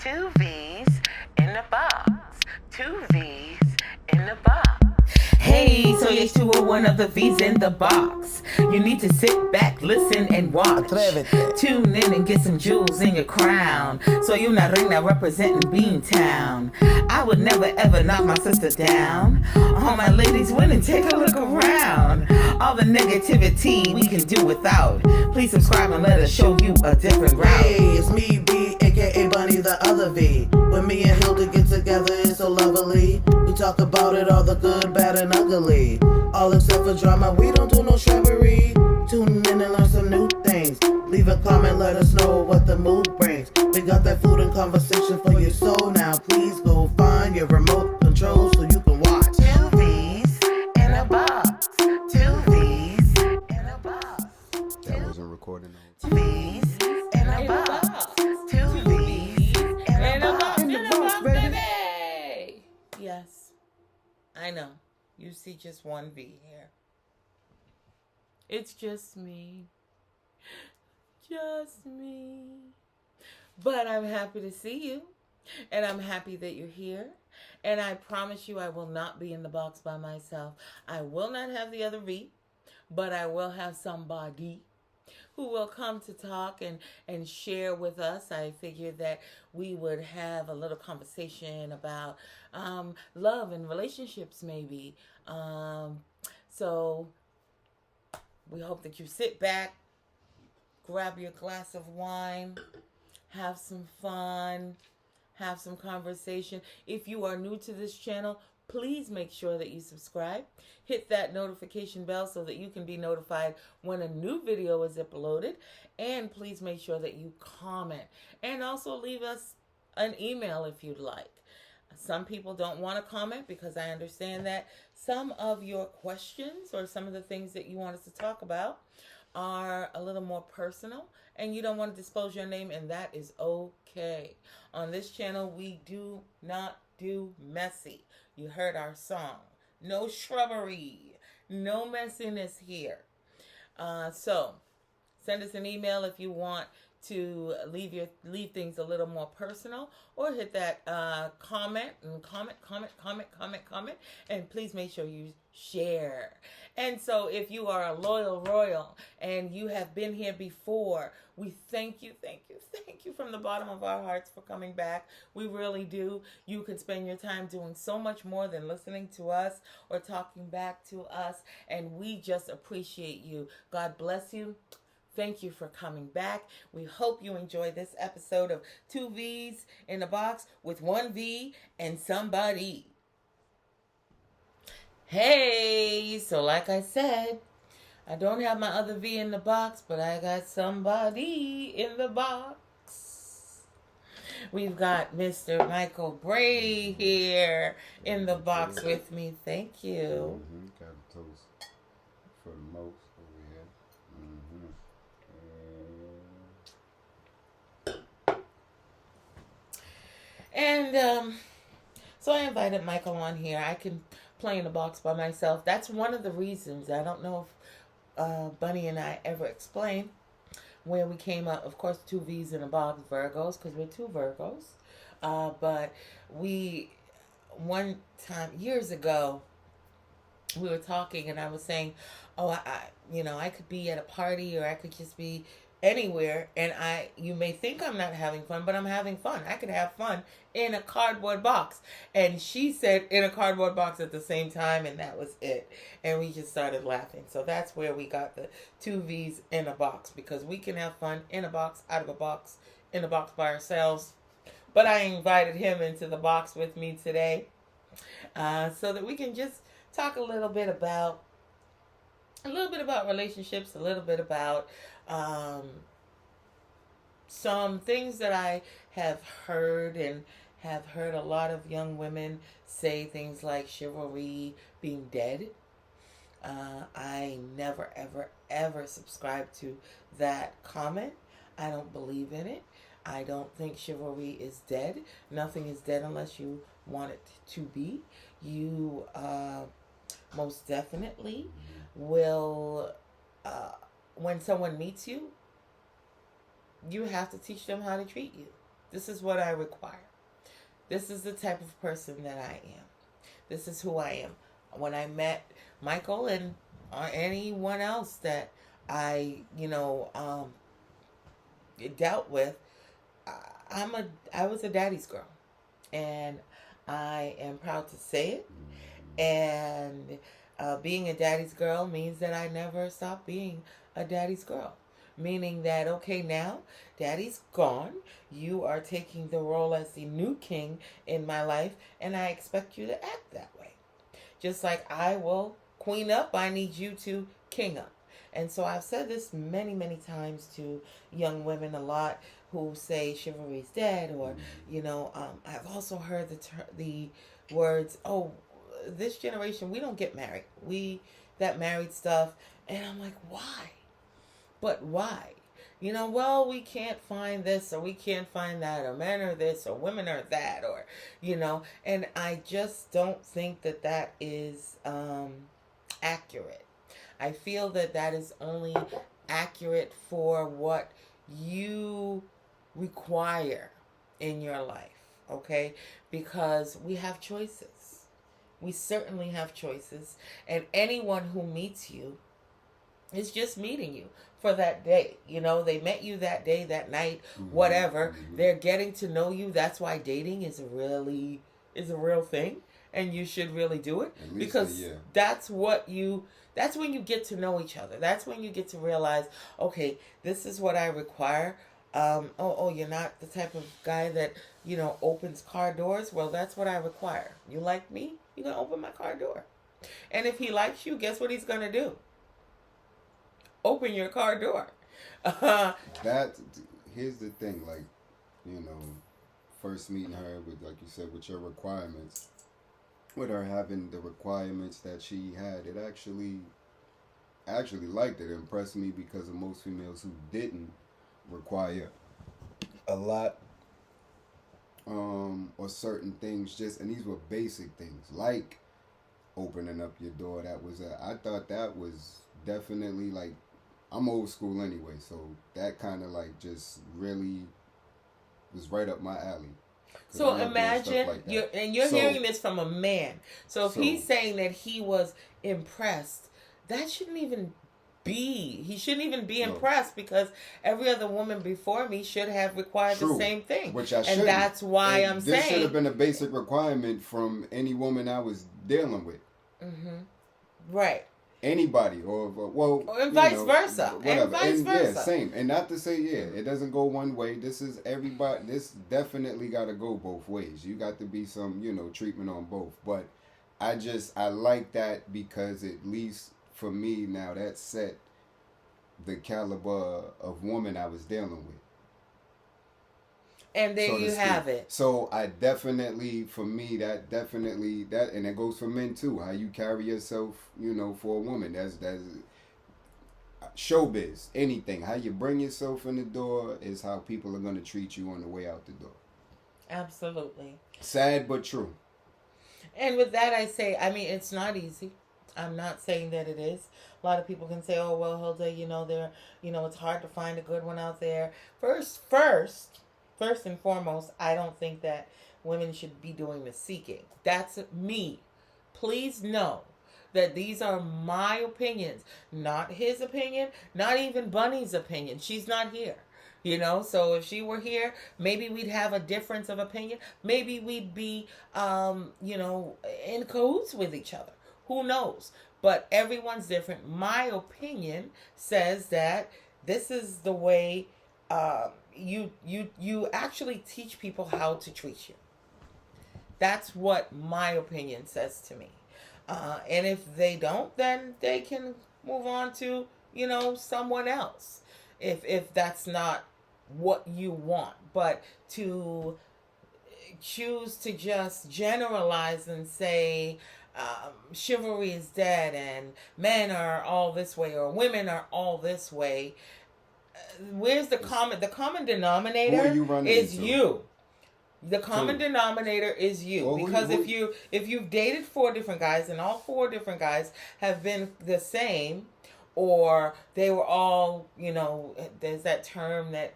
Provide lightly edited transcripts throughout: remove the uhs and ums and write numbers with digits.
Two V's in the box. Two V's in the box. Hey, so yes, you were one of the V's in the box. You need to sit back, listen, and watch. Tune in and get some jewels in your crown. So you not ring that representing Beantown. I would never ever knock my sister down. All my ladies win and take a look around. All the negativity we can do without. Please subscribe and let us show you a different route. Hey, it's me, B, aka Bunny, the other V. When me and Hilda get together, it's so lovely. We talk about it, all the good, bad, and ugly. All except for drama, we don't do no shrubbery. Tune in and learn some new things. Leave a comment, let us know what the mood brings. We got that food and conversation for your soul now. Please go find your remote control so you can watch. Two V's in a box. Two V's in a box. That wasn't recording. Two V's in a box. Two V's in a box. In the box, baby. Yes, I know. You see just one V here. It's just me. Just me. But I'm happy to see you. And I'm happy that you're here. And I promise you I will not be in the box by myself. I will not have the other V. But I will have somebody who will come to talk and share with us. I figured that we would have a little conversation about love and relationships maybe. So we hope that you sit back, grab your glass of wine, have some fun, have some conversation. If you are new to this channel, please make sure that you subscribe. Hit that notification bell so that you can be notified when a new video is uploaded. And please make sure that you comment. And also leave us an email if you'd like. Some people don't want to comment because I understand that some of your questions or some of the things that you want us to talk about are a little more personal and you don't want to disclose your name, and that is okay. On this channel, we do not do messy. You heard our song. No shrubbery. No messiness here. So send us an email if you want to leave things a little more personal, or hit that comment, and please make sure you share. And so if you are a loyal royal and you have been here before, we thank you from the bottom of our hearts for coming back. We really do. You can spend your time doing so much more than listening to us or talking back to us, and we just appreciate you. God bless you. Thank you for coming back. We hope you enjoy this episode of Two V's in a Box with one V and somebody. Hey, so like I said, I don't have my other V in the box, but I got somebody in the box. We've got Mr. Michael Bray here in the box with me. Thank you. Got a toast for the most over here. And so I invited Michael on here. I can play in the box by myself. That's one of the reasons. I don't know if Bunny and I ever explained where we came up. Of course, two V's in a box, Virgos, because we're two Virgos. But one time, years ago, we were talking and I was saying, I could be at a party or I could just be anywhere, and you may think I'm not having fun, but I'm having fun. I could have fun in a cardboard box. And she said in a cardboard box at the same time, and that was it. And we just started laughing. So that's where we got the two V's in a box, because we can have fun in a box, out of a box, in a box by ourselves. But I invited him into the box with me today so that we can just talk a little bit about relationships, a little bit about some things that I have heard, and have heard a lot of young women say things like chivalry being dead. I never, ever, ever subscribe to that comment. I don't believe in it. I don't think chivalry is dead. Nothing is dead unless you want it to be. You most definitely will, when someone meets you, you have to teach them how to treat you. This is what I require. This is the type of person that I am. This is who I am. When I met Michael and anyone else that I, dealt with, I was a daddy's girl, and I am proud to say it. And being a daddy's girl means that I never stop being a daddy's girl. Meaning that, okay, now daddy's gone. You are taking the role as the new king in my life, and I expect you to act that way. Just like I will queen up, I need you to king up. And so I've said this many, many times to young women a lot who say chivalry's dead, or, I've also heard the words, oh, this generation, we don't get married. That married stuff. And I'm like, why? But why? Well, we can't find this or we can't find that, or men are this or women are that, or, and I just don't think that is accurate. I feel that is only accurate for what you require in your life, okay? Because we have choices. We certainly have choices. And anyone who meets you is just meeting you for that day. They met you that day, that night, whatever. They're getting to know you. That's why dating is a real thing, and you should really do it, because that's when you get to know each other. That's when you get to realize, okay, this is what I require. You're not the type of guy that, opens car doors. Well, that's what I require. You like me? You're going to open my car door. And if he likes you, guess what he's going to do? Open your car door. Here's the thing, like, first meeting her with, like you said, with your requirements, with her having the requirements that she had, it I actually liked it. It impressed me because of most females who didn't require a lot, or certain things, and these were basic things, like opening up your door. I thought that was definitely, like, I'm old school anyway, so that kind of like just really was right up my alley. So imagine, like you're hearing this from a man. So if he's saying that he was impressed, that shouldn't even be. He shouldn't even be impressed, because every other woman before me should have required the same thing. Which I shouldn't. And that's why I'm saying this should have been a basic requirement from any woman I was dealing with. Mm-hmm. Right. Anybody, or vice versa. Whatever. And vice versa. Yeah, same. And not to say, it doesn't go one way. This is everybody. This definitely got to go both ways. You got to be some, treatment on both. But I like that, because at least for me now, that set the caliber of woman I was dealing with. And there you have it. So I definitely, for me, that, and it goes for men too. How you carry yourself, for a woman. That's showbiz. Anything. How you bring yourself in the door is how people are going to treat you on the way out the door. Absolutely. Sad but true. And with that, I say, it's not easy. I'm not saying that it is. A lot of people can say, oh, well, Hilda, it's hard to find a good one out there. First and foremost, I don't think that women should be doing the seeking. That's me. Please know that these are my opinions, not his opinion, not even Bunny's opinion. She's not here. So if she were here, maybe we'd have a difference of opinion. Maybe we'd be, in cahoots with each other. Who knows? But everyone's different. My opinion says that this is the way you actually teach people how to treat you. That's what my opinion says to me. And if they don't, then they can move on to, someone else. If that's not what you want. But to choose to just generalize and say chivalry is dead and men are all this way or women are all this way, where's the common denominator is into? You. The common denominator is you. Well, because if you've dated 4 different guys and all 4 different guys have been the same, or they were all, there's that term that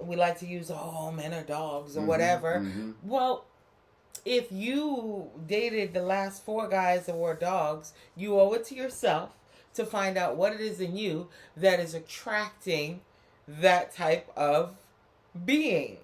we like to use, oh, men are dogs or Mhm, whatever. mhm. Well, if you dated the last 4 guys that were dogs, you owe it to yourself to find out what it is in you that is attracting that type of being.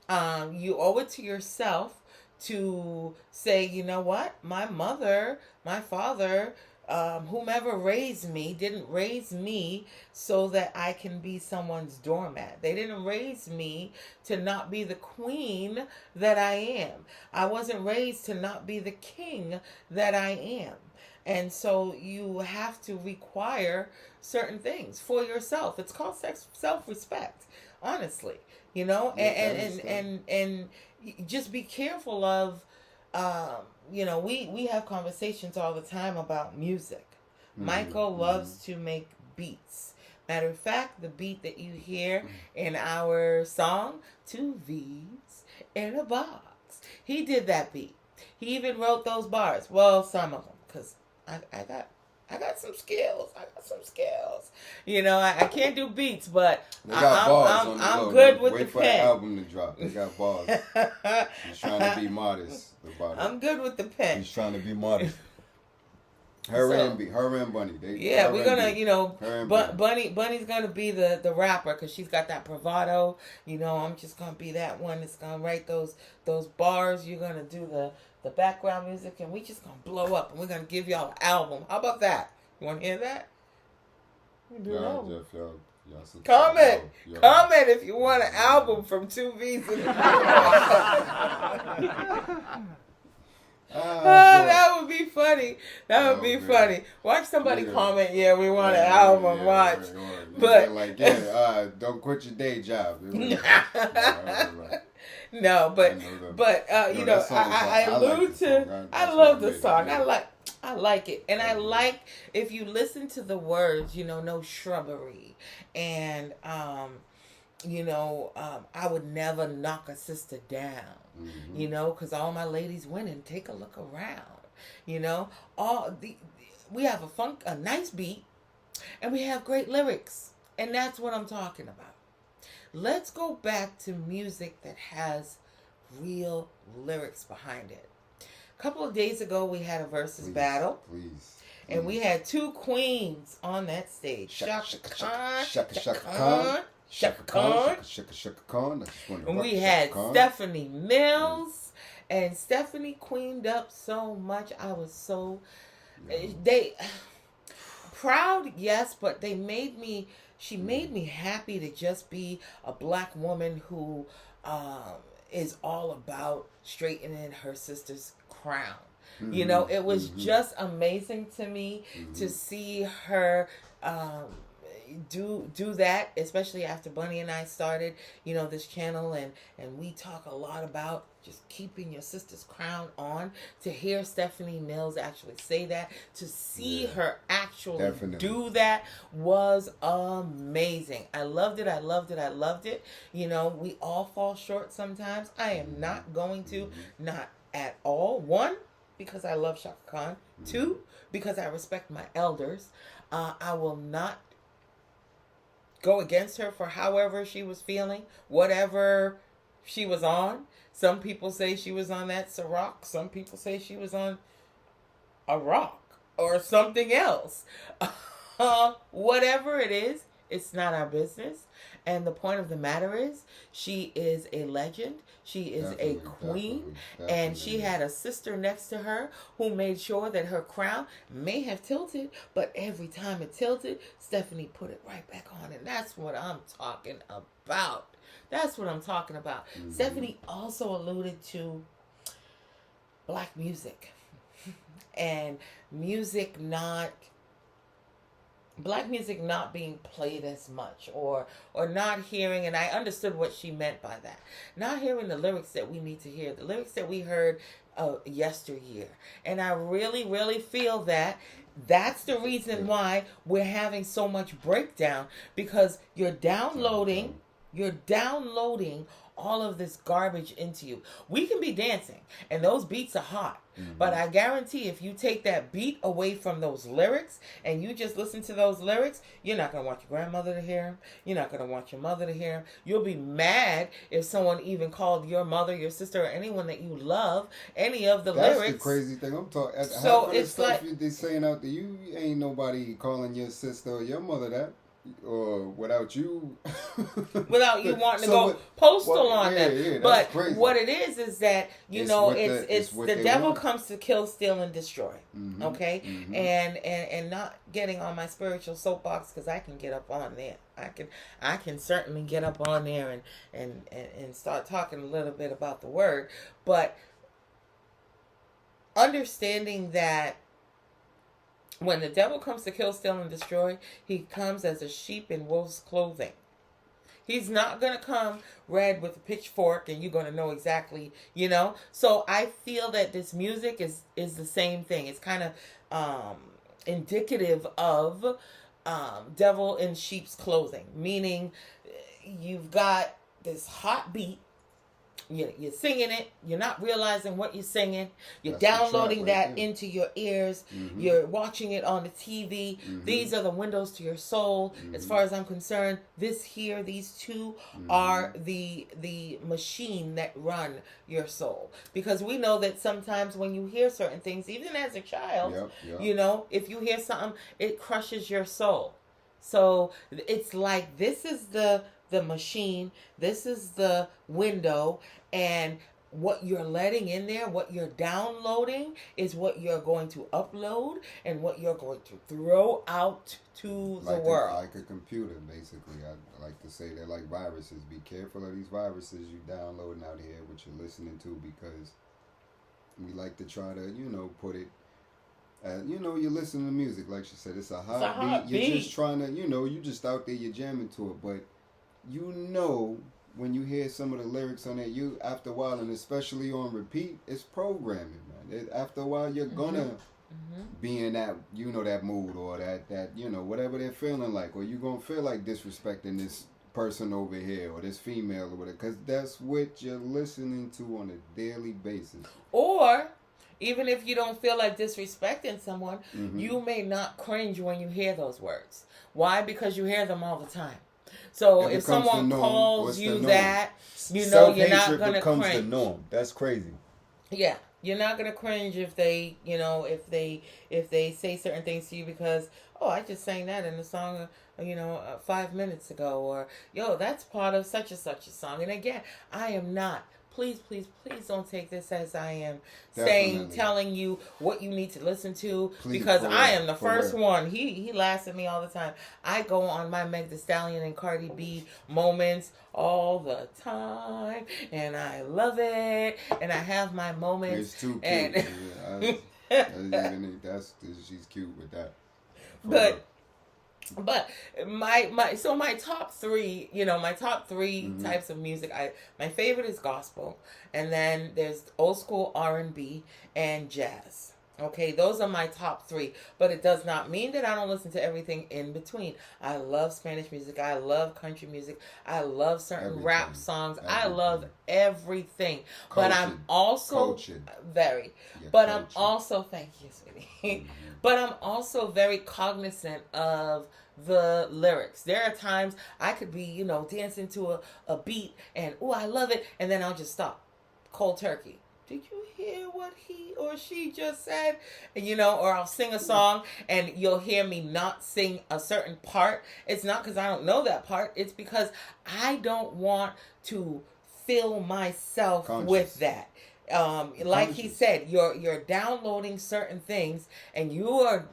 You owe it to yourself to say, you know what, my mother, my father, whomever raised me didn't raise me so that I can be someone's doormat. They didn't raise me to not be the queen that I am. I wasn't raised to not be the king that I am. And so you have to require certain things for yourself. It's called self-respect, honestly. You know, and just be careful of, we have conversations all the time about music. Michael loves to make beats. Matter of fact, the beat that you hear in our song, 2 V's in a Box, he did that beat. He even wrote those bars. Well, some of them, because I got some skills. You know, I can't do beats, but I'm good with the pen. Wait for the album to drop. They got bars. He's trying to be modest about it. I'm good with the pen. He's trying to be modest. Her and Bunny. We're gonna, Bunny's gonna be the rapper because she's got that bravado. You know, I'm just gonna be that one that's gonna write those bars. You're gonna do the background music, and we just gonna blow up, and we're gonna give y'all an album. How about that? You want to hear that? Comment if you want an album from 2 V's. That would be funny. Funny. Watch somebody comment. Yeah, we want an album. Watch, but don't quit your day job. No, but I allude to. I love the song. I like it, and I like if you listen to the words. You know, no shrubbery, and I would never knock a sister down. Mm-hmm. You know, because all my ladies winning. Take a look around. You know, we have a nice beat, and we have great lyrics, and that's what I'm talking about. Let's go back to music that has real lyrics behind it. A couple of days ago, we had a versus battle. And we had 2 queens on that stage. Shaka Khan. And we had Stephanie Mills. And Stephanie queened up so much. I was so... proud, yes, but she made me happy to just be a black woman who is all about straightening her sister's crown. Mm-hmm. You know, it was just amazing to me to see her do that, especially after Bunny and I started, this channel, and we talk a lot about just keeping your sister's crown on. To hear Stephanie Mills actually say that, to see her actually do that was amazing. I loved it. You know, we all fall short sometimes. I am not going to, not at all. 1, because I love Shaka Khan. 2, because I respect my elders. I will not go against her for however she was feeling, whatever she was on. Some people say she was on that Ciroc. Some people say she was on a rock or something else. Whatever it is, it's not our business. And the point of the matter is, she is a legend. She is a queen. And she had a sister next to her who made sure that her crown may have tilted, but every time it tilted, Stephanie put it right back on. And that's what I'm talking about. Mm-hmm. Stephanie also alluded to black music and black music not being played as much, or not hearing, and I understood what she meant by that. Not hearing the lyrics that we need to hear, the lyrics that we heard yesteryear. And I really, really feel that that's the reason why we're having so much breakdown, because you're downloading You're downloading all of this garbage into you. We can be dancing, and those beats are hot. But I guarantee if you take that beat away from those lyrics and you just listen to those lyrics, you're not going to want your grandmother to hear them. You're not going to want your mother to hear them. You'll be mad if someone even called your mother, your sister, or anyone that you love any of the lyrics. That's the crazy thing. I'm talking. So it's stuff like they saying out there, you ain't nobody calling your sister or your mother that. Or without you wanting to go postal on them. Yeah, but crazy. what it is that it's the devil comes to kill, steal, and destroy. Okay, and not getting on my spiritual soapbox, because I can get up on there. I can certainly get up on there and start talking a little bit about the word, but understanding that when the devil comes to kill, steal, and destroy, he comes as a sheep in wolf's clothing. He's not going to come red with a pitchfork and you're going to know exactly, So I feel that this music is the same thing. It's kind of indicative of devil in sheep's clothing, meaning you've got this hot beat. You're singing it. You're not realizing what you're singing. You're downloading that into your ears. You're watching it on the TV. These are the windows to your soul. As far as I'm concerned, these two are the machine that run your soul. Because we know that sometimes when you hear certain things, even as a child, if you hear something, it crushes your soul. So it's like this is the machine, this is the window, and what you're letting in there, what you're downloading is what you're going to upload and what you're going to throw out to the world. Like a computer, basically. I like to say they're like viruses. Be careful of these viruses you downloading out here, what you're listening to, because we like to try to, put it, you're listening to music, like she said, it's a hot beat. You're just trying to, you just out there, you're jamming to it, but when you hear some of the lyrics on it, after a while, and especially on repeat, it's programming, man. After a while, you're gonna be in that, that mood, or that whatever they're feeling like, or you're gonna feel like disrespecting this person over here, or this female, or whatever, because that's what you're listening to on a daily basis. Or even if you don't feel like disrespecting someone, you may not cringe when you hear those words. Why? Because you hear them all the time. So if someone calls you that, you're not going to cringe. The norm. That's crazy. Yeah. You're not going to cringe if they, if they say certain things to you because, I just sang that in the song, 5 minutes ago, or, that's part of such and such a song. And again, I am not. Please, please, please don't take this as I am telling you what you need to listen to, because I am the first one. He laughs at me all the time. I go on my Meg Thee Stallion and Cardi B moments all the time, and I love it, and I have my moments. It's too cute. She's cute with that. But my top three, types of music. My favorite is gospel, and then there's old school R&B and jazz. Okay, those are my top three, but it does not mean that I don't listen to everything in between. I love Spanish music. I love country music. I love certain rap songs. I love everything. But I'm also I'm also, thank you, sweetie. But I'm also very cognizant of the lyrics. There are times I could be, dancing to a beat and, I love it. And then I'll just stop. Cold turkey. Did you hear what he or she just said? And, or I'll sing a song and you'll hear me not sing a certain part. It's not because I don't know that part. It's because I don't want to fill myself with that. Like he said, you're downloading certain things and you are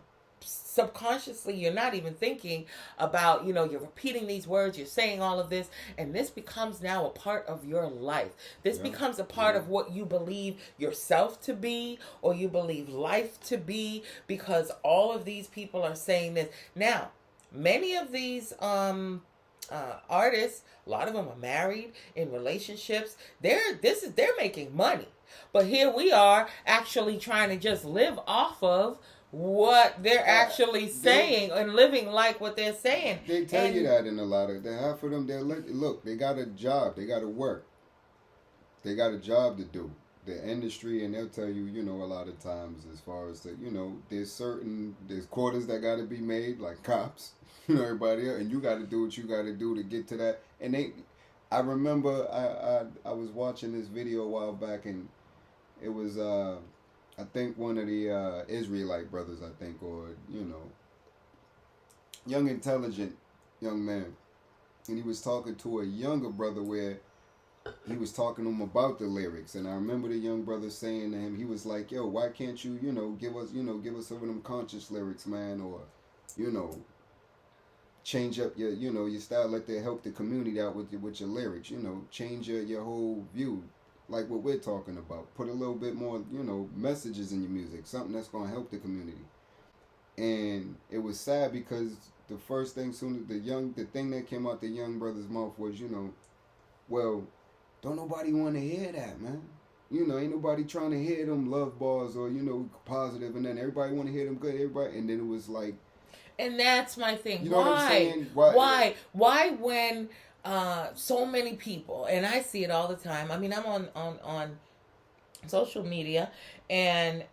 subconsciously, you're not even thinking about, you're repeating these words, you're saying all of this, and this becomes now a part of your life. This becomes a part of what you believe yourself to be, or you believe life to be, because all of these people are saying this. Now, many of these artists, a lot of them are married, in relationships. They're making money. But here we are actually trying to just live off of what they're actually saying and living like what they're saying. They tell you that in a lot of half of them. They look. They got a job. They got to work. They got a job to do. The industry, and they'll tell you, you know, a lot of times as far as the, you know, there's quotas that got to be made, like cops, you know, everybody else, and you got to do what you got to do to get to that. And I remember I was watching this video a while back, and it was I think one of the Israelite brothers, I think, or you know, young intelligent young man, and he was talking to a younger brother where he was talking to him about the lyrics, and I remember the young brother saying to him, he was like, "Yo, why can't you, you know, give us some of them conscious lyrics, man, or, you know, change up your, you know, your style, let that help the community out with your lyrics, you know, change your whole view, like what we're talking about, put a little bit more, you know, messages in your music, something that's gonna help the community." And it was sad because the first thing, the thing that came out the young brother's mouth was, you know, well, don't nobody want to hear that, man. You know, ain't nobody trying to hear them love bars or, you know, positive, and then everybody want to hear them good, everybody, and then it was like. And that's my thing. You know what I'm saying? Why when so many people, and I see it all the time. I mean, I'm on social media, and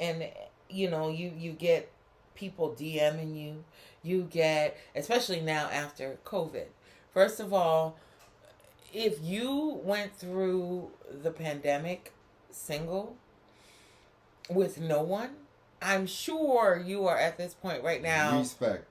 you know, you get people DMing you. You get, especially now after COVID. First of all, if you went through the pandemic single with no one, I'm sure you are at this point right now. Respect.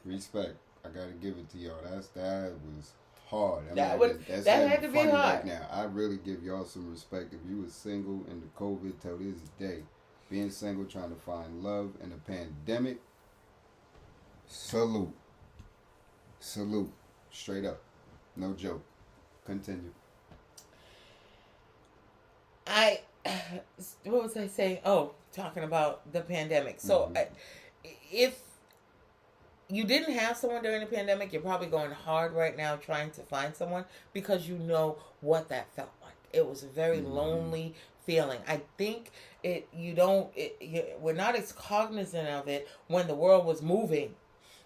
Respect. I gotta give it to y'all. That was hard. I mean, that's had to be hard. Right now, I really give y'all some respect. If you was single in the COVID till this day, being single, trying to find love in a pandemic, salute. Straight up. No joke. Continue. What was I saying? Oh, talking about the pandemic. So, if you didn't have someone during the pandemic, you're probably going hard right now trying to find someone because you know what that felt like. It was a very lonely feeling. I think we're not as cognizant of it when the world was moving.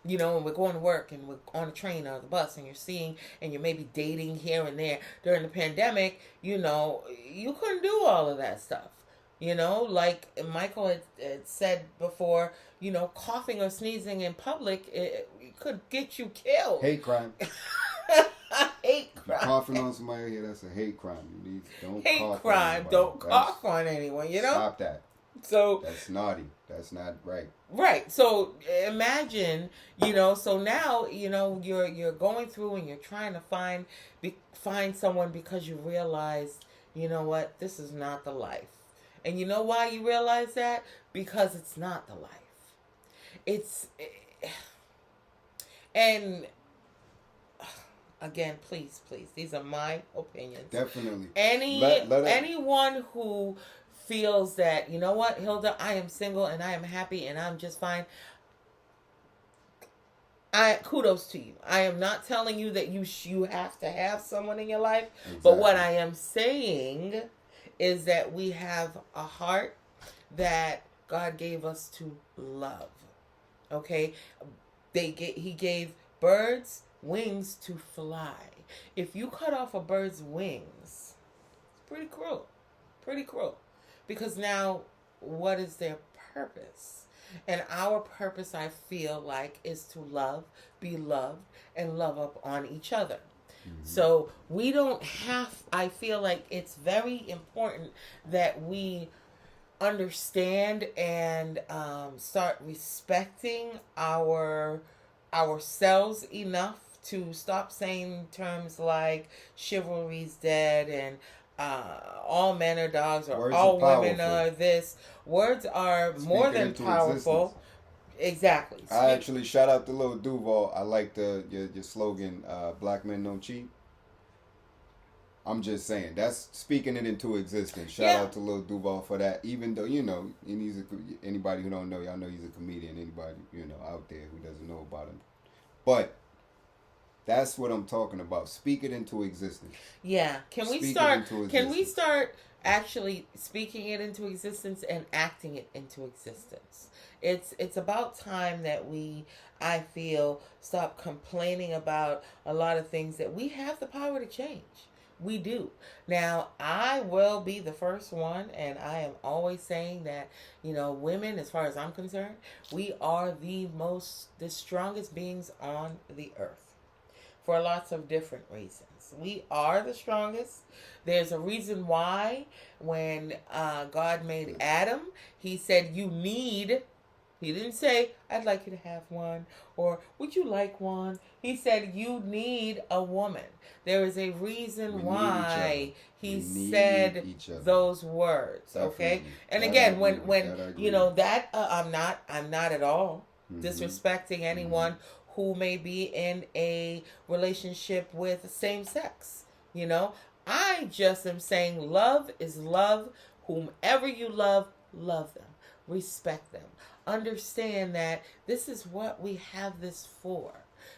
You know, when we're going to work and we're on a train or the bus and you're seeing and you're maybe dating here and there. During the pandemic, you know, you couldn't do all of that stuff. You know, like Michael had said before, you know, coughing or sneezing in public, it could get you killed. Hate crime. Hate crime. Coughing on somebody here, that's a hate crime. Don't hate cough crime. on Don't cough on anyone, you know? Stop that. So that's naughty. That's not right. Right. So imagine, you know, so now, you know, you're going through and you're trying to find someone because you realize, you know what, this is not the life. And you know why you realize that? Because it's not the life. And again, please, these are my opinions. Definitely. Anyone who feels that, you know what, Hilda, I am single and I am happy and I'm just fine, kudos to you. I am not telling you that you have to have someone in your life, exactly. But what I am saying is that we have a heart that God gave us to love. Okay? He gave birds wings to fly. If you cut off a bird's wings, it's pretty cruel. Because now, what is their purpose? And our purpose, I feel like, is to love, be loved, and love up on each other. Mm-hmm. So we don't I feel like it's very important that we understand and start respecting ourselves enough to stop saying terms like chivalry's dead and all men are dogs or words all are women are this. Words are more than powerful. Existence. Exactly. I actually shout out to Lil Duval. I like your slogan, black men don't cheat. I'm just saying, that's speaking it into existence. Shout out to Lil Duval for that. Even though, you know, anybody who don't know, y'all know he's a comedian. Anybody, you know, out there who doesn't know about him. But That's what I'm talking about. Speak it into existence. Yeah. Can we Speak it start? into Can we existence. start actually speaking it into existence and acting it into existence? It's about time that we, I feel, stop complaining about a lot of things that we have the power to change. We do. Now, I will be the first one, and I am always saying that, women, as far as I'm concerned, we are the strongest beings on the earth for lots of different reasons. We are the strongest. There's a reason why when God made Adam, he said, he didn't say, I'd like you to have one, or would you like one? He said, you need a woman. There is a reason why he said those words, okay? And again, I'm not at all disrespecting anyone who may be in a relationship with same sex. I just am saying love is love. Whomever you love them. Respect them. Understand that this is what we have this for,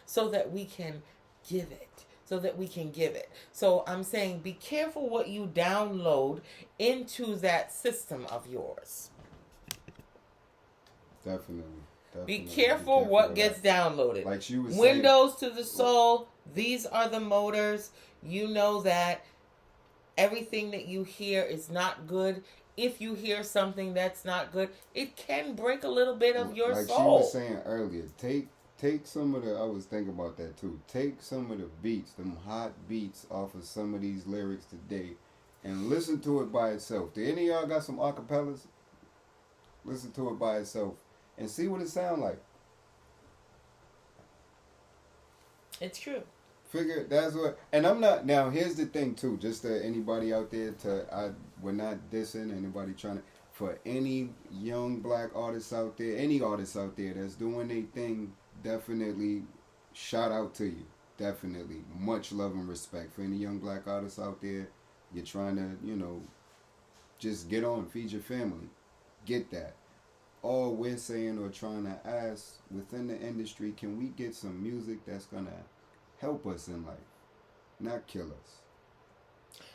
so that we can give it. So I'm saying be careful what you download into that system of yours. Definitely. Be careful what gets downloaded. Like she was Windows to the soul. These are the motors. You know that everything that you hear is not good. If you hear something that's not good, it can break a little bit of your like soul. She was saying earlier, take some of the, I was thinking about that too. Take some of the beats, them hot beats off of some of these lyrics today and listen to it by itself. Do any of y'all got some acapellas? Listen to it by itself and see what it sound like. It's true. Figure that's what, and I'm not, now here's the thing too, just to anybody out there, we're not dissing anybody trying to, for any young black artists out there, any artists out there that's doing their thing, definitely shout out to you. Definitely. Much love and respect. For any young black artists out there, you're trying to, just get on, feed your family. Get that. All we're saying or trying to ask within the industry, can we get some music that's going to help us in life, not kill us?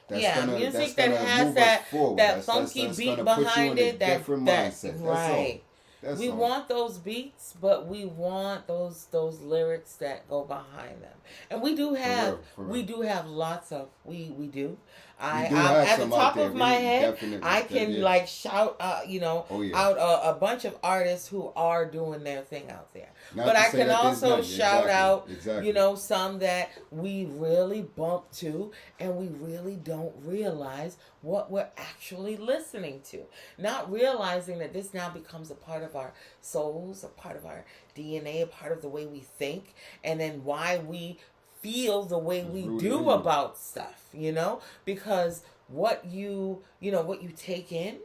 Music that has that funky beat behind it. That's right. We want those beats, but we want those lyrics that go behind them. And we do have lots of we do. I'm at the top of my head. I can shout out a bunch of artists who are doing their thing out there. But I can also shout out some that we really bump to and we really don't realize what we're actually listening to. Not realizing that this now becomes a part of our souls, a part of our DNA, a part of the way we think, and then why we feel the way we do about stuff, because what you take in,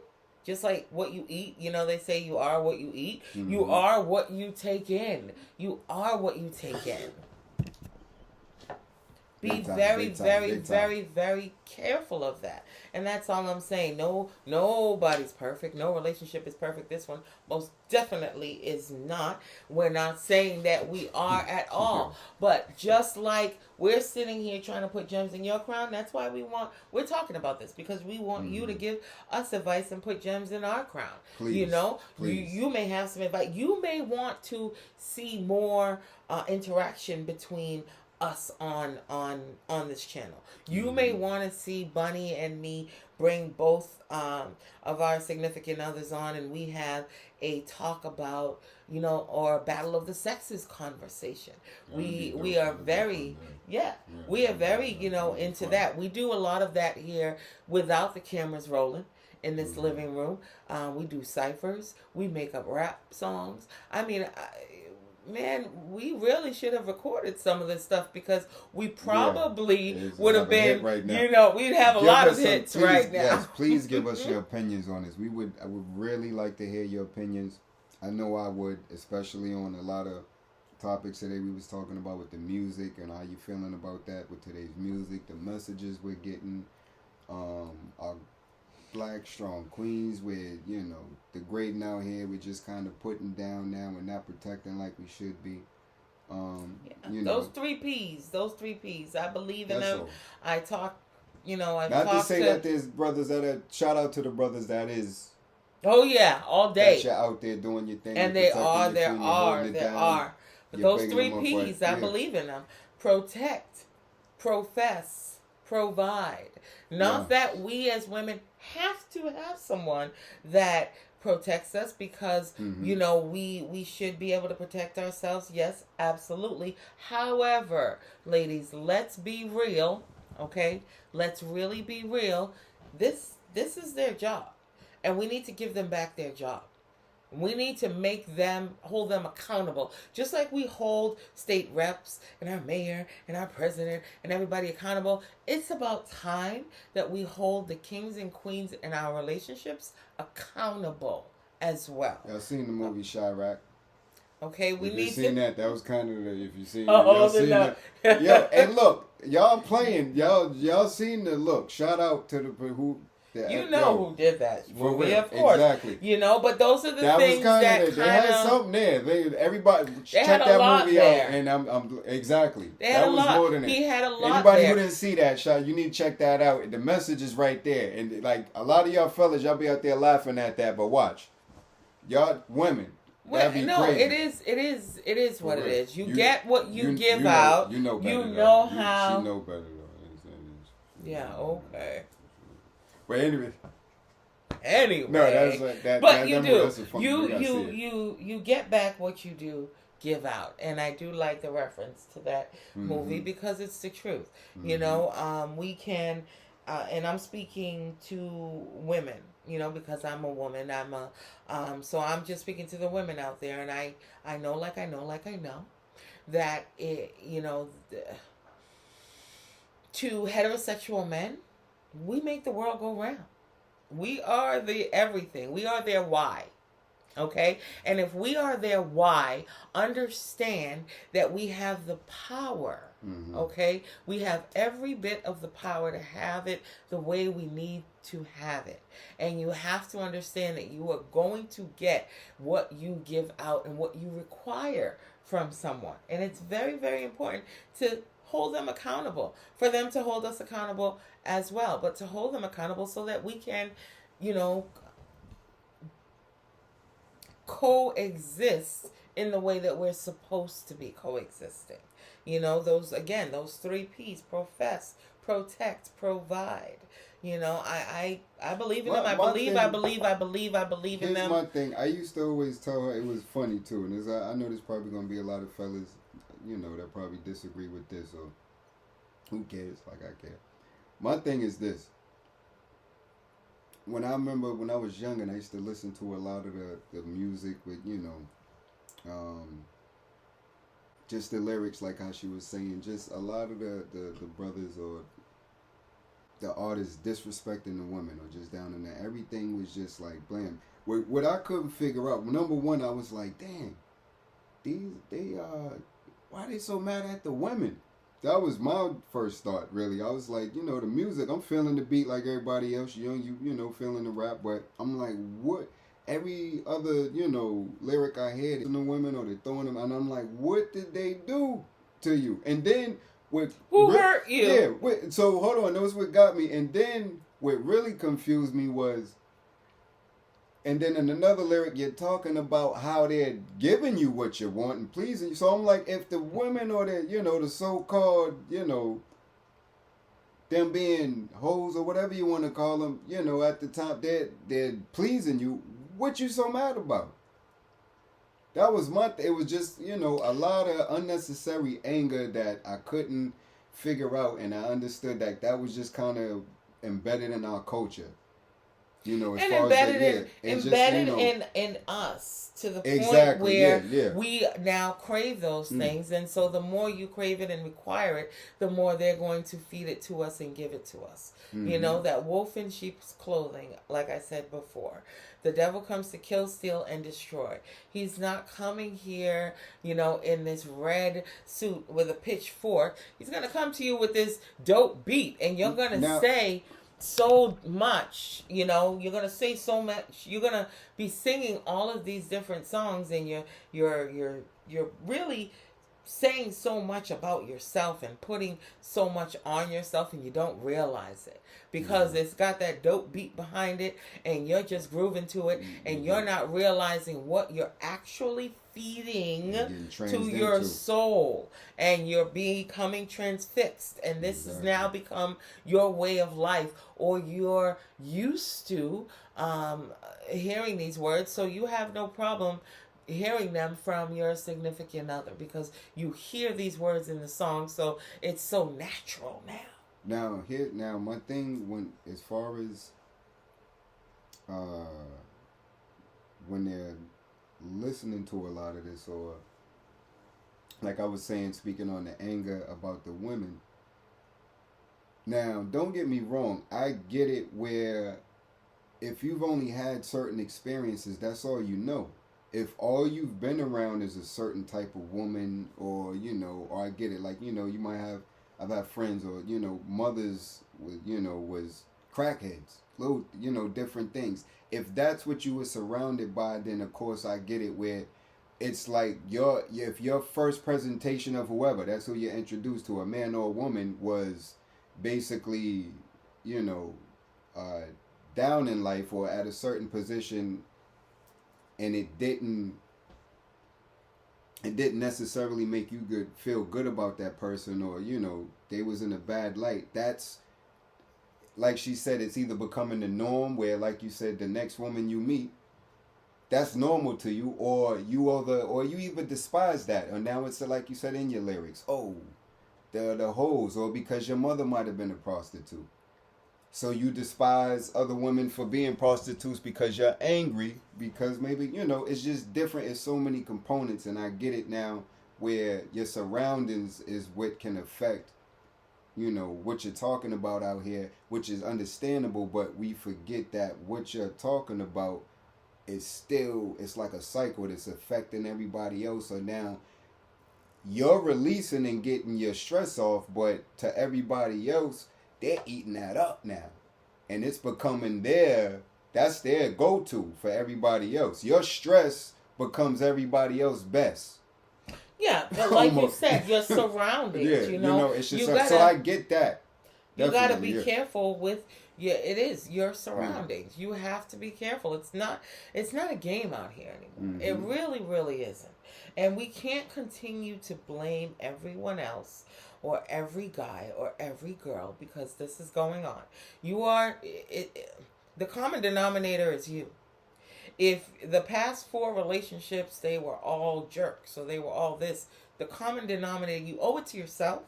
just like what you eat, they say you are what you eat. Mm-hmm. You are what you take in. You are what you take in. Be very, very careful of that. And that's all I'm saying. Nobody's perfect. No relationship is perfect. This one most definitely is not. We're not saying that we are at all. But just like we're sitting here trying to put gems in your crown, that's why we're talking about this, because we want you to give us advice and put gems in our crown. Please, please. You may have some advice. You may want to see more interaction between us on this channel. You may want to see Bunny and me bring both of our significant others on, and we have a talk about or a battle of the sexes conversation. We are very into that. We do a lot of that here without the cameras rolling in this living room. We do ciphers. We make up rap songs. I mean, man, we really should have recorded some of this stuff, because we probably would have been, we'd have a lot of hits right now. Yes, please give us your opinions on this. I would really like to hear your opinions. I know I would, especially on a lot of topics today we was talking about with the music and how you feeling about that with today's music, the messages we're getting, our black strong queens with degrading out here, we're just kind of putting down now and not protecting like we should be. Those three P's. Those three P's. I believe in them. all. I talk. I Not talk to say that there's brothers that are. Shout out to the brothers that is. Oh yeah, all day. That you're out there doing your thing. And there are. But those three P's, I believe in them. Protect, profess, provide. Not that we as women have to have someone that protects us because, we should be able to protect ourselves. Yes, absolutely. However, ladies, let's be real, okay? Let's really be real. This is their job. And we need to give them back their job. We need to hold them accountable. Just like we hold state reps and our mayor and our president and everybody accountable. It's about time that we hold the kings and queens in our relationships accountable as well. Y'all seen the movie Chirac? Okay, we if need you seen to... that was kind of if you seen y'all seen that. Yeah, and look, y'all playing, y'all seen the look. Shout out to the who who did that movie, real, of course. Exactly. But those are the things that they had something there. Everybody check that movie out, and I'm exactly. That was more than it. He had a lot. Anybody who didn't see that shot, you need to check that out. The message is right there, and like a lot of y'all fellas, y'all be out there laughing at that, but watch, y'all women. Well, no, crazy. it is what it is. You get what you give out. You know better. You know how. You know better though. Yeah. Okay. But anyway. No, that's like that. But you do. You get back what you do give out, and I do like the reference to that movie because it's the truth. We can, and I'm speaking to women. Because I'm a woman. So I'm just speaking to the women out there, and I know that to heterosexual men, we make the world go round. We are the everything. We are their why. Okay? And if we are their why, understand that we have the power. Okay? We have every bit of the power to have it the way we need to have it. And you have to understand that you are going to get what you give out and what you require from someone. And it's very, very important to hold them accountable, for them to hold us accountable as well, but to hold them accountable so that we can, coexist in the way that we're supposed to be coexisting. Those three P's: profess, protect, provide. I believe in them. I believe in them. Here's my thing. I used to always tell her, it was funny too, and I know there's probably going to be a lot of fellas, that probably disagree with this, or who cares? Like, I care. My thing is this. When I was young and I used to listen to a lot of the music with, just the lyrics, like how she was saying, just a lot of the brothers or the artists disrespecting the women or just down in there. Everything was just like blam. What I couldn't figure out, number one, I was like, damn, why they so mad at the women? That was my first thought, really. I was like, the music, I'm feeling the beat like everybody else. You feeling the rap, but I'm like, what? Every other, lyric I heard in the women, or they throwing them, and I'm like, what did they do to you? And then who hurt you? Yeah. So hold on, that's what got me. And then what really confused me was, and then in another lyric, you're talking about how they're giving you what you want and pleasing you. So I'm like, if the women or the so-called, them being hoes or whatever you want to call them, at the time, they're pleasing you, what you so mad about? That was it was just, a lot of unnecessary anger that I couldn't figure out, and I understood that was just kind of embedded in our culture. As and far embedded in us to the point where we now crave those things, and so the more you crave it and require it, the more they're going to feed it to us and give it to us. That wolf in sheep's clothing, like I said before. The devil comes to kill, steal, and destroy. He's not coming here, in this red suit with a pitchfork. He's going to come to you with this dope beat, and you're going to say so much, you're going to say so much. You're going to be singing all of these different songs, and you're really saying so much about yourself and putting so much on yourself, and you don't realize it because it's got that dope beat behind it, and you're just grooving to it, and you're not realizing what you're actually feeding to your soul, and you're becoming transfixed, and this has now become your way of life, or you're used to hearing these words, so you have no problem hearing them from your significant other because you hear these words in the song, so it's so natural now. Now my thing, when as far as when they're listening to a lot of this, or like I was saying, speaking on the anger about the women. Now, don't get me wrong, I get it where if you've only had certain experiences, that's all you know. If all you've been around is a certain type of woman, or or I get it, like you might have, I've had friends, or mothers with was crackheads, little different things. If that's what you were surrounded by, then of course I get it, where it's like if your first presentation of whoever, that's who you're introduced to, a man or a woman, was basically down in life or at a certain position, and it didn't necessarily make you feel good about that person, or they was in a bad light. That's like she said, it's either becoming the norm, where like you said, the next woman you meet, that's normal to you, or you even despise that, or now it's like you said in your lyrics, oh, the hoes, or because your mother might have been a prostitute. So you despise other women for being prostitutes because you're angry, because maybe, it's just different. It's so many components, and I get it now, where your surroundings is what can affect, what you're talking about out here, which is understandable, but we forget that what you're talking about is still, it's like a cycle that's affecting everybody else. So now you're releasing and getting your stress off, but to everybody else, they're eating that up now. And it's becoming that's their go-to for everybody else. Your stress becomes everybody else's best. Yeah, but like you said, your surroundings, it's just so I get that. You got to be careful with it is your surroundings. You have to be careful. It's not a game out here anymore. It really, really isn't. And we can't continue to blame everyone else, or every guy, or every girl, because this is going on. The common denominator is you. If the past 4 relationships, they were all jerks, so they were all this, the common denominator, you owe it to yourself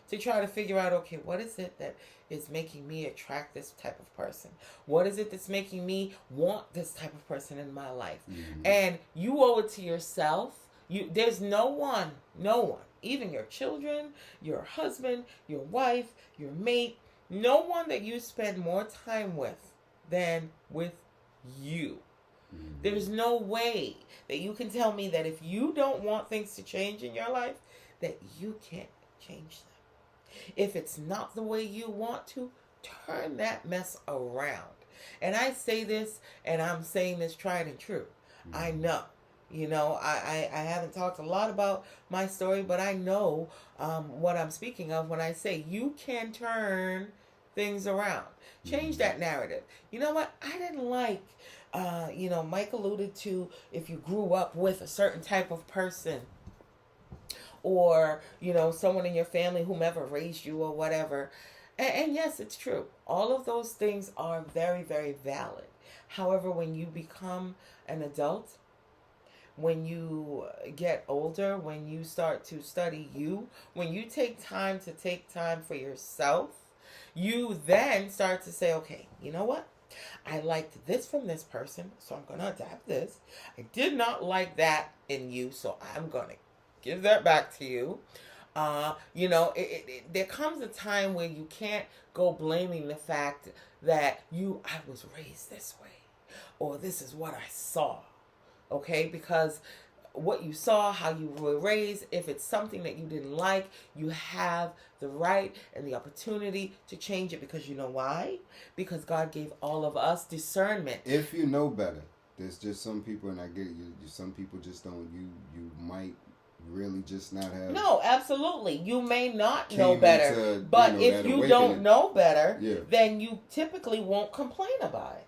to try to figure out, okay, what is it that is making me attract this type of person? What is it that's making me want this type of person in my life? And you owe it to yourself. There's no one, even your children, your husband, your wife, your mate, no one that you spend more time with than with you. There's no way that you can tell me that if you don't want things to change in your life, that you can't change them. If it's not the way you want to, turn that mess around. And I say this, and I'm saying this tried and true. I know. I haven't talked a lot about my story, but I know what I'm speaking of when I say you can turn things around. Change that narrative. You know what? I didn't like, Mike alluded to if you grew up with a certain type of person, or, someone in your family, whomever raised you or whatever. And yes, it's true. All of those things are very, very valid. However, when you become an adult, when you get older, when you start to study when you take time for yourself, you then start to say, okay, you know what? I liked this from this person, so I'm going to adapt this. I did not like that in you, so I'm going to give that back to you. There comes a time where you can't go blaming the fact that I was raised this way, or this is what I saw. Okay, because what you saw, how you were raised, if it's something that you didn't like, you have the right and the opportunity to change it, because you know why? Because God gave all of us discernment. If you know better. There's just some people, and I get it, some people just don't. You might really just not have. No, absolutely. You may not Came know better, into, but you know, if that you don't awakening. know better, Yeah. then you typically won't complain about it.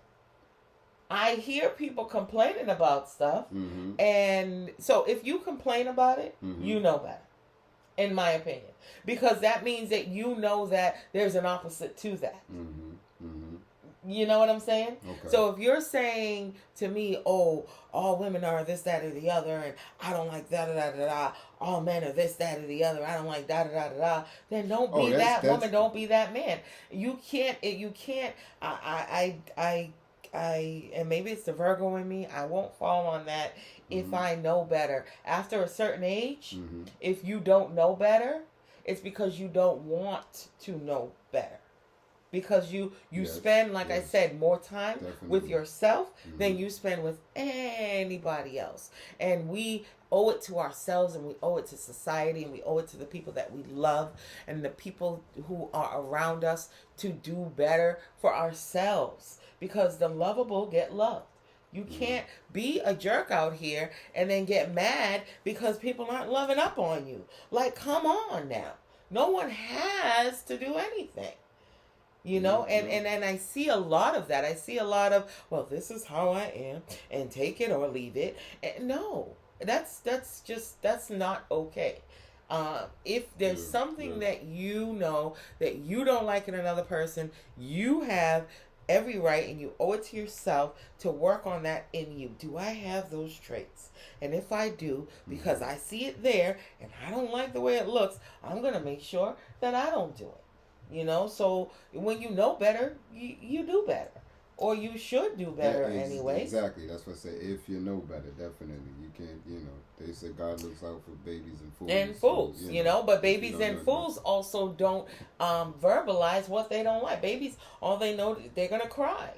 I hear people complaining about stuff, Mm-hmm. and so if you complain about it, Mhm. you know better, in my opinion, because that means that you know that there's an opposite to that. Mm-hmm. Mm-hmm. You know what I'm saying? Okay. So if you're saying to me, oh, all women are this, that, or the other, and I don't like da da da da da, all men are this, that, or the other, I don't like da da da da da, then don't Oh, be that's- that woman, don't be that man. You can't, and maybe it's the Virgo in me, I won't fall on that if Mhm. I know better. After a certain age, Mm-hmm. if you don't know better, it's because you don't want to know better. Because you Yes, spend, like I yes. said, more time Definitely. with yourself than Mhm. you spend with anybody else. And we owe it to ourselves, and we owe it to society, and we owe it to the people that we love and the people who are around us to do better for ourselves. Because the lovable get loved. You can't be a jerk out here and then get mad because people aren't loving up on you. Like, come on now. No one has to do anything. You know, and I see a lot of that. I see a lot of, well, this is how I am, and take it or leave it. And no, that's not okay. If there's Yeah, something yeah. that you know that you don't like in another person, you have every right, and you owe it to yourself to work on that in you. Do I have those traits? And if I do, because I see it there and I don't like the way it looks, I'm going to make sure that I don't do it. You know, so when you know better, you do better. Or you should do better anyway. Exactly. That's what I say. If you know better, definitely. You can't, you know, they say God looks out for babies and fools. And fools, so, you know, but if you babies don't and know fools also don't verbalize what they don't like. Babies, all they know, they're going to cry.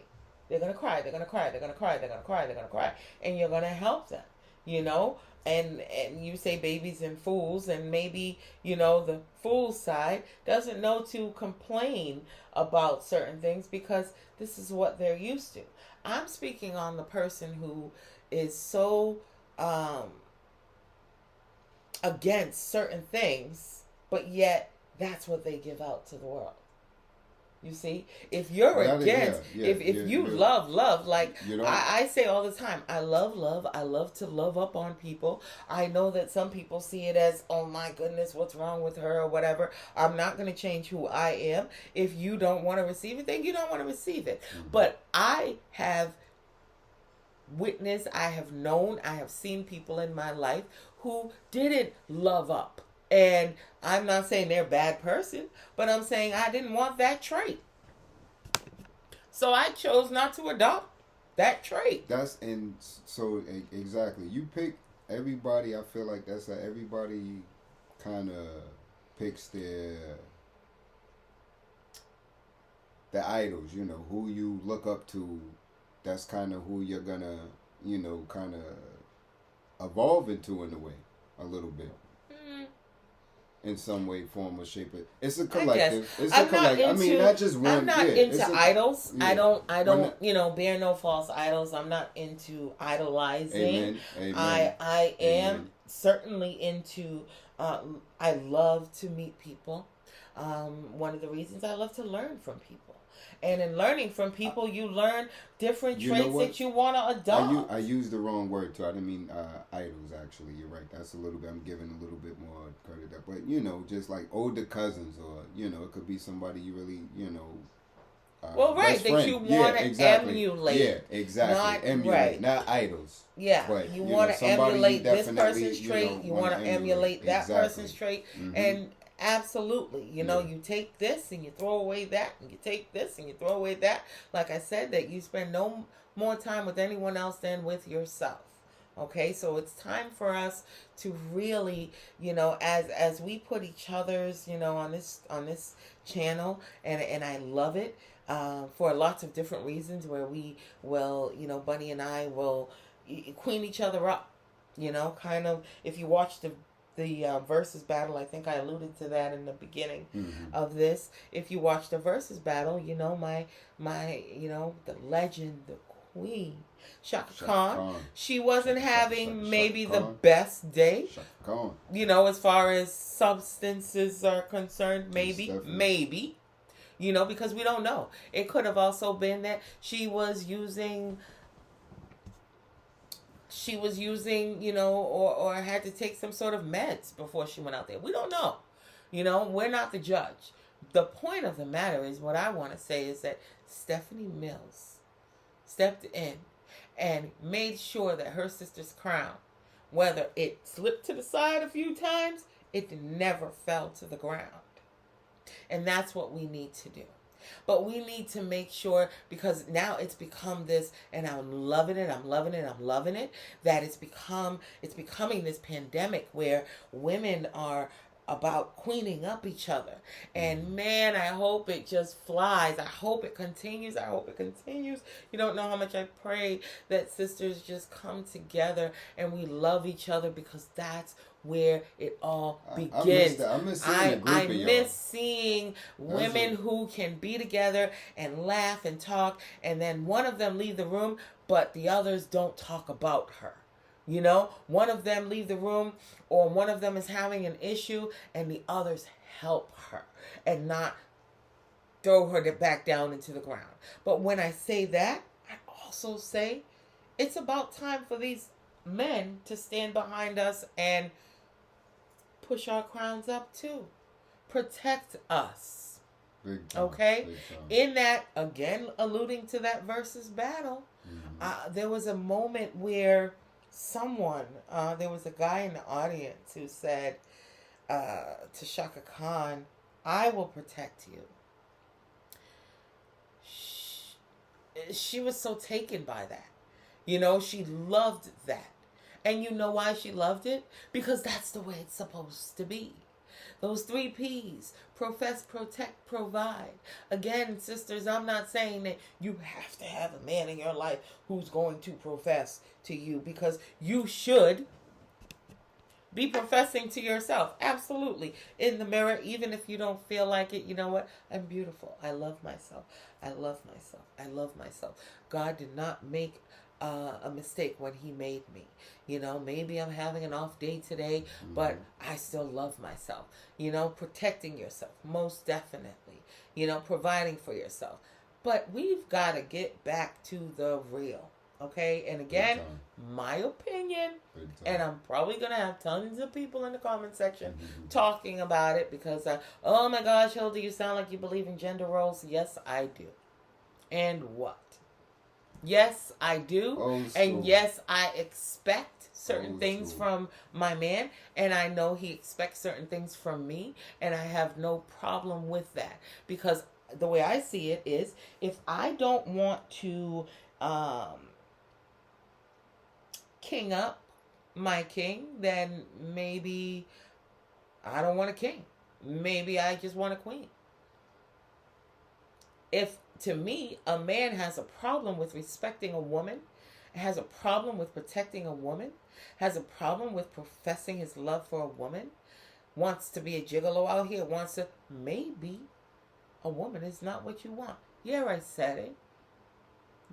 They're going to cry, they're going to cry, they're going to cry, they're going to cry, they're going to cry. And you're going to help them, you know. And you say babies and fools, and maybe, you know, the fool side doesn't know to complain about certain things because this is what they're used to. I'm speaking on the person who is so against certain things, but yet that's what they give out to the world. You see, if you're against, if you love, like You know? I say all the time, I love love. I love to love up on people. I know that some people see it as, oh my goodness, what's wrong with her or whatever. I'm not going to change who I am. If you don't want to receive it, then you don't want to receive it. Mm-hmm. But I have witnessed, I have known, I have seen people in my life who didn't love up. And I'm not saying they're a bad person, but I'm saying I didn't want that trait. So I chose not to adopt that trait. That's and so exactly. You pick everybody. I feel like that's how everybody kind of picks their idols. You know, who you look up to. That's kind of who you're gonna, you know, kind of evolve into in a way, a little bit. In some way, form, or shape. It's a collective. It's a collective. I mean, not just one. I'm not into idols. Yeah. I don't, you know, bear no false idols. I'm not into idolizing. Amen. Amen. I am Amen. certainly into, I love to meet people. One of the reasons I love to learn from people. And in learning from people, you learn different traits that you want to adopt. I used the wrong word too. I didn't mean idols. Actually, you're right. That's a little bit. I'm giving a little bit more credit there. But you know, just like older cousins, or you know, it could be somebody you really, you know. Well, right, best that friend. you want to emulate. Yeah, exactly. Emulate, not idols. Yeah, but, you want to emulate this person's you trait. know, You want to emulate that person's trait, Mhm. and absolutely, you know, Yeah. you take this and you throw away that, and you take this and you throw away that. Like I said, that you spend no more time with anyone else than with yourself. Okay, so it's time for us to really, you know, as we put each other's, you know, on this channel, and I love it for lots of different reasons, where we will, you know, Bunny and I will queen each other up, you know, kind of. If you watch the versus battle, I think I alluded to that in the beginning of this. If you watch the versus battle, you know, my you know, the legend, the queen. Shaka Shaka Khan. Khan. She wasn't Shaka, having Shaka, Shaka maybe the Khan. best day. Shaka Khan. You know, as far as substances are concerned, Most definitely. maybe. You know, because we don't know. It could have also been that she was using, you know, or had to take some sort of meds before she went out there. We don't know. You know, we're not the judge. The point of the matter is, what I want to say is that Stephanie Mills stepped in and made sure that her sister's crown, whether it slipped to the side a few times, it never fell to the ground. And that's what we need to do. But we need to make sure, because now it's become this, and I'm loving it, that it's becoming this pandemic where women are about queening up each other. And man, I hope it just flies. I hope it continues. You don't know how much I pray that sisters just come together and we love each other, because that's where it all begins. I miss seeing women who can be together and laugh and talk, and then one of them leave the room, but the others don't talk about her. You know, one of them leave the room, or one of them is having an issue, and the others help her and not throw her back down into the ground. But when I say that, I also say it's about time for these men to stand behind us and push our crowns up too. Protect us. Big time, okay? big time. In that, again, alluding to that versus battle, there was a moment where there was a guy in the audience who said to Shaka Khan, "I will protect you." She was so taken by that. You know, she loved that. And you know why she loved it? Because that's the way it's supposed to be. Those 3 P's: profess, protect, provide. Again, sisters, I'm not saying that you have to have a man in your life who's going to profess to you, because you should be professing to yourself. Absolutely. In the mirror, even if you don't feel like it, you know what? I'm beautiful. I love myself. I love myself. I love myself. God did not make a mistake when he made me. You know, maybe I'm having an off day today, but I still love myself. You know, protecting yourself, most definitely. You know, providing for yourself. But we've got to get back to the real. Okay? And again, my opinion, and I'm probably going to have tons of people in the comment section talking about it, because, oh my gosh, Hilda, you sound like you believe in gender roles. Yes, I do. And what? Yes, I do. And yes, I expect certain things from my man, and I know he expects certain things from me, and I have no problem with that, because the way I see it is, if I don't want to king up my king, then maybe I don't want a king. Maybe I just want a queen. If, to me, a man has a problem with respecting a woman, has a problem with protecting a woman, has a problem with professing his love for a woman, wants to be a gigolo out here, maybe a woman is not what you want. Yeah, I said it.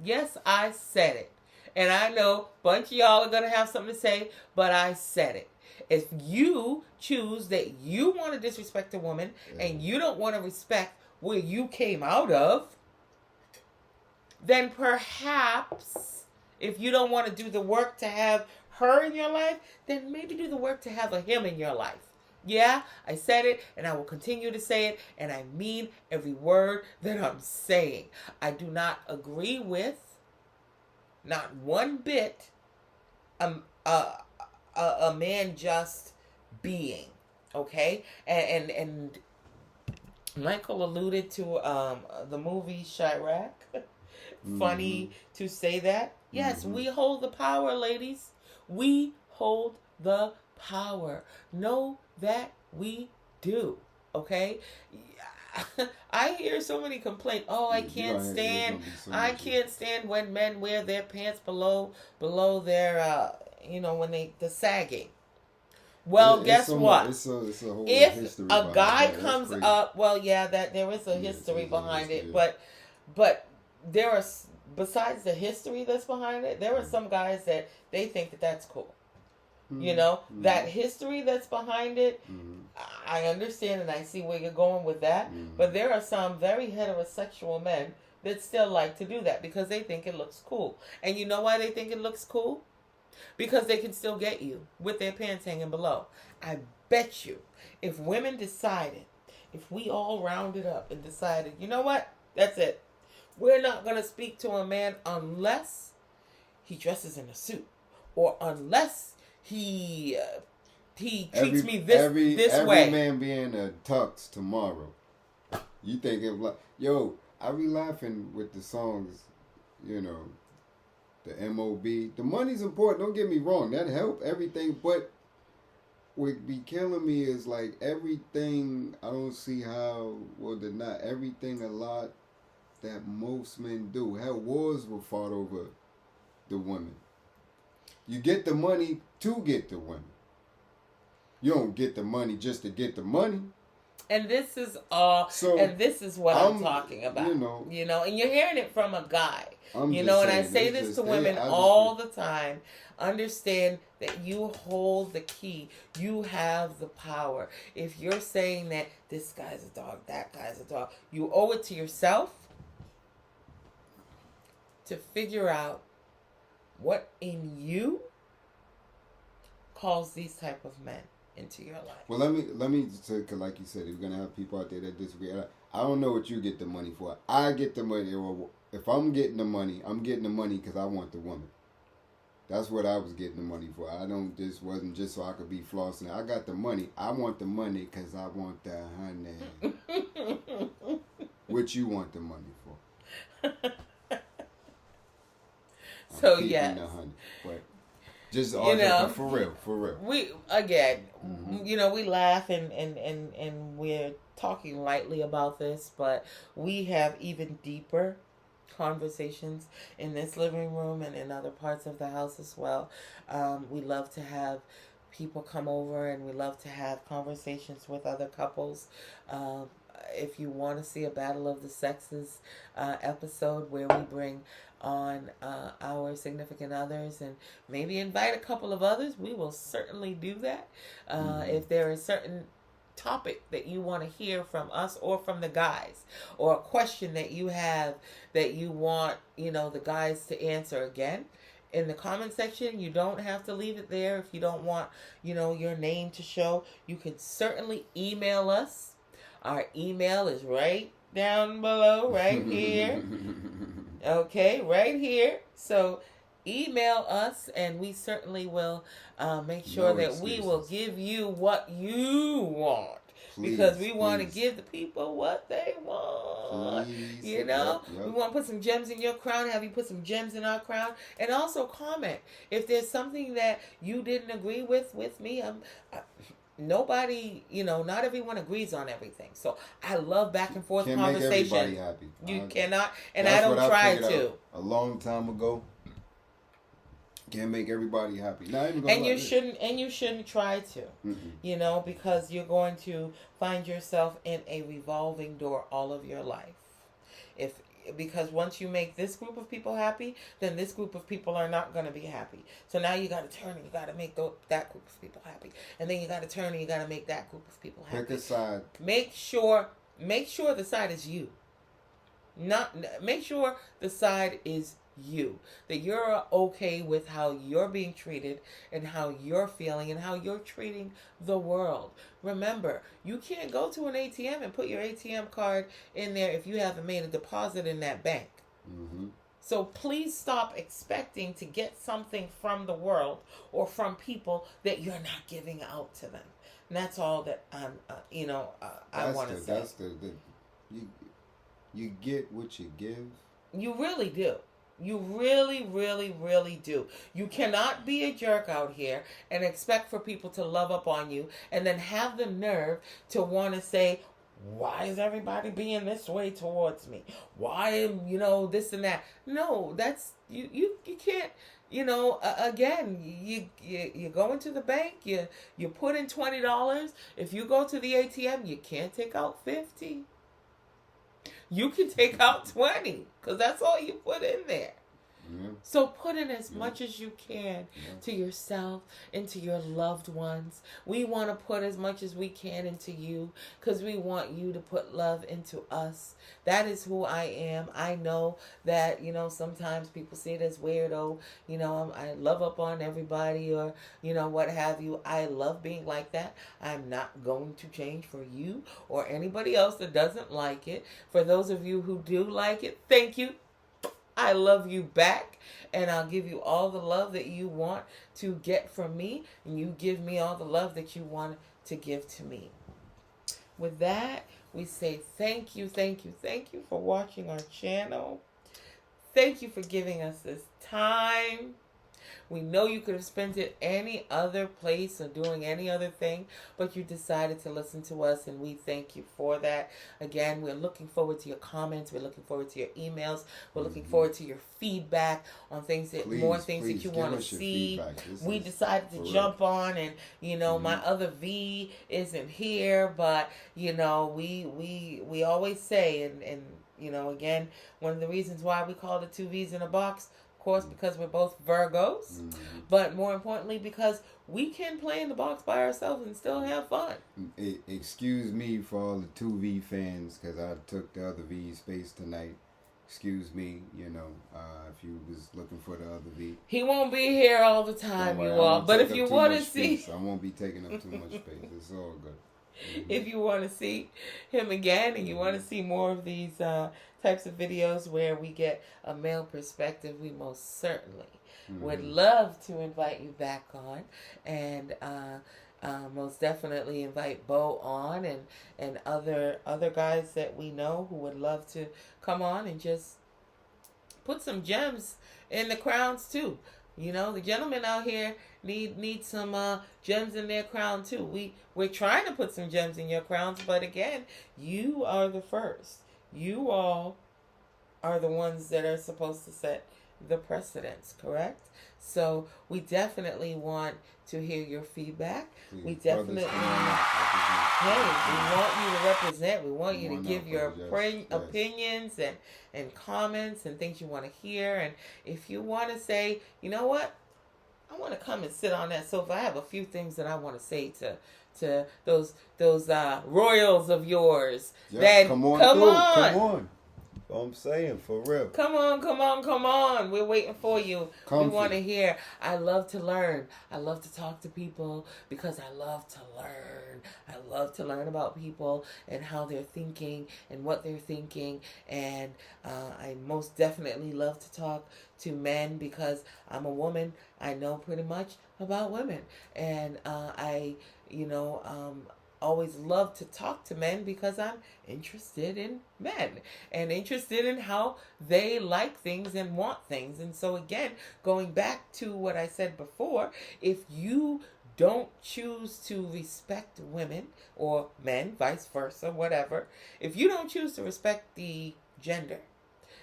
Yes, I said it. And I know a bunch of y'all are going to have something to say, but I said it. If you choose that you want to disrespect a woman and you don't want to respect where you came out of, then perhaps if you don't want to do the work to have her in your life, then maybe do the work to have a him in your life. Yeah, I said it, and I will continue to say it, and I mean every word that I'm saying. I do not agree with, not one bit, a man just being, okay? And Michael alluded to the movie Chirac. Funny to say that. Yes, we hold the power, ladies. We hold the power. Know that we do. Okay? I hear so many complaints. Oh, I can't stand when men wear their pants below their when the sagging. Well, guess what? It's a whole if a guy comes up, well, yeah, that there is a history behind it, but there are besides the history that's behind it, there are some guys that they think that that's cool. You know, that history that's behind it, I understand and I see where you're going with that. But there are some very heterosexual men that still like to do that because they think it looks cool. And you know why they think it looks cool? Because they can still get you with their pants hanging below. I bet you, if women decided, if we all rounded up and decided, you know what? That's it. We're not going to speak to a man unless he dresses in a suit or unless he treats me this way. Every man being a tux tomorrow. You think it like, yo, I be laughing with the songs, you know, the MOB. The money's important, don't get me wrong, that help everything, but what be killing me is like everything, I don't see how, well, not everything a lot that most men do. Hell, wars were fought over the women. You get the money to get the women. You don't get the money just to get the money. And this is and this is what I'm talking about. You know, and you're hearing it from a guy. And I say this to women all the time. Understand that you hold the key. You have the power. If you're saying that this guy's a dog, that guy's a dog, you owe it to yourself to figure out what in you calls these type of men into your life. Well, let me say, cause like you said, you're gonna have people out there that disagree. I don't know what you get the money for. I get the money. If I'm getting the money because I want the woman. That's what I was getting the money for. This wasn't just so I could be flossing. I got the money. I want the money because I want the honey. What you want the money for? So yes, but just for real. We again, we laugh and we're talking lightly about this, but we have even deeper conversations in this living room and in other parts of the house as well. We love to have people come over and we love to have conversations with other couples. If you want to see a Battle of the Sexes episode where we bring on our significant others and maybe invite a couple of others, we will certainly do that. If there is certain topic that you want to hear from us or from the guys, or a question that you have that you want the guys to answer, again, in the comment section, you don't have to leave it there. If you don't want your name to show, you can certainly email us. Our email is right down below, right here. Okay, right here. So email us and we certainly will make sure that we will give you what you want. Please, because we want to give the people what they want. Please, we want to put some gems in your crown, have you put some gems in our crown. And also comment. If there's something that you didn't agree with me, nobody, not everyone agrees on everything. So I love back and forth conversation. Make everybody happy. You cannot, and I don't try to. A long time ago, can't make everybody happy. And you shouldn't try to. Because you're going to find yourself in a revolving door all of your life. Because once you make this group of people happy, then this group of people are not going to be happy. So now you got to turn and you got to make that group of people happy. And then you got to turn and you got to make that group of people happy. Pick a side. Make sure the side is you. Make sure the side is you. That you're okay with how you're being treated and how you're feeling and how you're treating the world. Remember, you can't go to an ATM and put your ATM card in there if you haven't made a deposit in that bank. So please stop expecting to get something from the world or from people that you're not giving out to them. And that's all that I want to say. That's you get what you give. You really do. You really, really, really do. You cannot be a jerk out here and expect for people to love up on you and then have the nerve to want to say, why is everybody being this way towards me? Why, this and that? No, that's, you can't, again, you go into the bank, you put in $20. If you go to the ATM, you can't take out $50. you can take out 20 because that's all you put in there. Yeah. So put in as much as you can to yourself and to your loved ones. We want to put as much as we can into you because we want you to put love into us. That is who I am. I know that, sometimes people see it as weirdo. I love up on everybody or, what have you. I love being like that. I'm not going to change for you or anybody else that doesn't like it. For those of you who do like it, thank you. I love you back, and I'll give you all the love that you want to get from me, and you give me all the love that you want to give to me. With that, we say thank you for watching our channel. Thank you for giving us this time. We know you could have spent it any other place or doing any other thing, but you decided to listen to us, and we thank you for that. Again, we're looking forward to your comments. We're looking forward to your emails. We're looking forward to your feedback on things that that you want to see. We decided to jump on, and my other V isn't here, but we always say, and again, one of the reasons why we call it 2 V's in a box. Of course, because we're both Virgos, but more importantly, because we can play in the box by ourselves and still have fun. Excuse me for all the 2V fans, because I took the other V's space tonight. Excuse me, if you was looking for the other V. He won't be here all the time, you all. But if you want to see... I won't be taking up too much space. It's all good. If you want to see him again and you want to see more of these types of videos where we get a male perspective, we most certainly would love to invite you back on, and most definitely invite Bo on and other guys that we know who would love to come on and just put some gems in the crowns too. The gentlemen out here need some gems in their crown too. We're trying to put some gems in your crowns, but again, you are the first. You all are the ones that are supposed to set the precedence, correct? So we definitely want to hear your feedback. We definitely we want you to represent. We want you to give your opinions and comments and things you want to hear. And if you want to say, you know what, I want to come and sit on that sofa. I have a few things that I want to say to those royals of yours. Then come on. I'm saying, for real. Come on. We're waiting for you. We want to hear. I love to learn. I love to talk to people because I love to learn. I love to learn about people and how they're thinking and what they're thinking. And I most definitely love to talk to men because I'm a woman. I know pretty much about women. And I always love to talk to men because I'm interested in men and interested in how they like things and want things. And so again, going back to what I said before, if you don't choose to respect women or men, vice versa, whatever, if you don't choose to respect the gender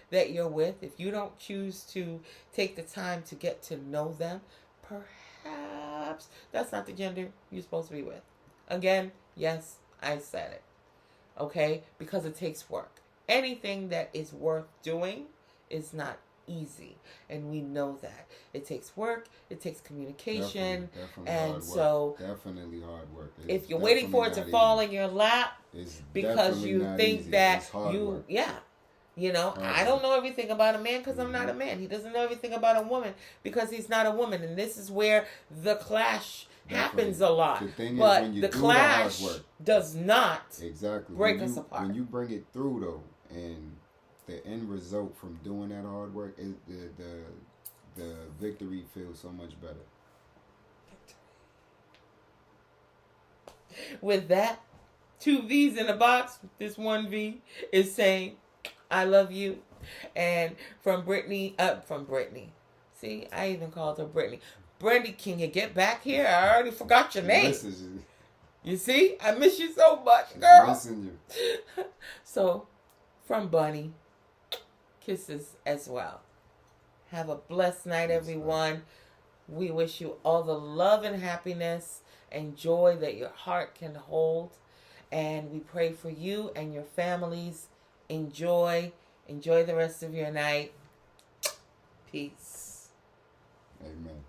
that you're with, if you don't choose to take the time to get to know them, perhaps that's not the gender you're supposed to be with. Again, yes, I said it. Okay? Because it takes work. Anything that is worth doing is not easy. And we know that. It takes work. It takes communication. Definitely and hard so, work. Definitely hard work. If you're waiting for it to fall in your lap because you think that you, I don't know everything about a man because I'm not a man. He doesn't know everything about a woman because he's not a woman. And this is where the clash happens a lot. But the clash does not break us apart. When you bring it through, though, and the end result from doing that hard work, the victory feels so much better. With that, 2 V's in a box, this 1 V is saying, I love you. And from Brittany. See, I even called her Brittany. Brandy, can you get back here? I already forgot your name. You see? I miss you so much, girl. Missing you. So, from Bunny, kisses as well. Have a blessed night, everyone. We wish you all the love and happiness and joy that your heart can hold. And we pray for you and your families Enjoy the rest of your night. Peace. Amen.